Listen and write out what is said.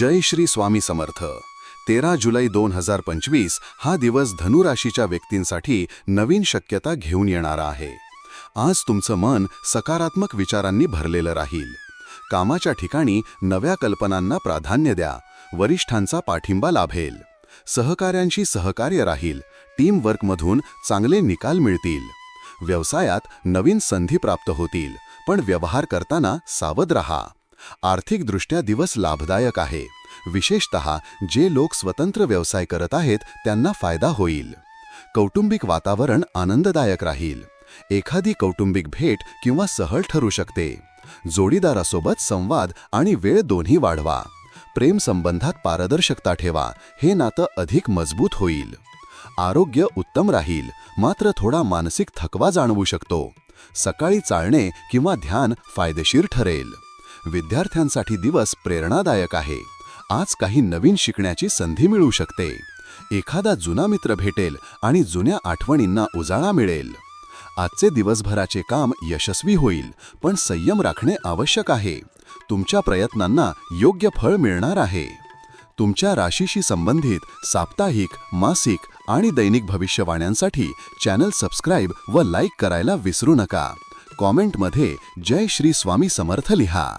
जय श्री स्वामी समर्थ. 13 जुलै 2025 हा दिवस धनुराशीच्या व्यक्तींसाठी नवीन शक्यता घेऊन येणारा आहे. आज तुमचं मन सकारात्मक विचारांनी भरलेलं राहील. कामाच्या ठिकाणी नव्या कल्पनांना प्राधान्य द्या. वरिष्ठांचा पाठिंबा लाभेल. सहकाऱ्यांशी सहकार्य राहील. टीम वर्कमधून चांगले निकाल मिळतील. व्यवसायात नवीन संधी प्राप्त होतील, पण व्यवहार करताना सावध रहा. आर्थिकदृष्ट्या दिवस लाभदायक आहे. विशेषतः जे लोक स्वतंत्र व्यवसाय करत आहेत त्यांना फायदा होईल. कौटुंबिक वातावरण आनंददायक राहील. एखादी कौटुंबिक भेट किंवा सहल ठरू शकते. जोडीदारासोबत संवाद आणि वेळ दोन्ही वाढवा. प्रेम संबंधात पारदर्शकता ठेवा. हे नातं अधिक मजबूत होईल. आरोग्य उत्तम राहील, मात्र थोडा मानसिक थकवा जाणवू शकतो. सकाळी चालणे किंवा ध्यान फायदेशीर ठरेल. विद्यार्थ्यांसाठी दिवस प्रेरणादायक आहे. आज काही नवीन शिकण्याची संधी मिळू शकते. एखादा जुना मित्र भेटेल आणि जुन्या आठवणींना उजाळा मिळेल. आजचे दिवसभराचे काम यशस्वी होईल, पण संयम राखणे आवश्यक आहे. तुमच्या प्रयत्नांना योग्य फळ मिळणार आहे. तुमच्या राशीशी संबंधित साप्ताहिक, मासिक आणि दैनिक भविष्यवाण्यांसाठी चॅनल सबस्क्राईब व लाईक करायला विसरू नका. कॉमेंटमध्ये जय श्री स्वामी समर्थ लिहा.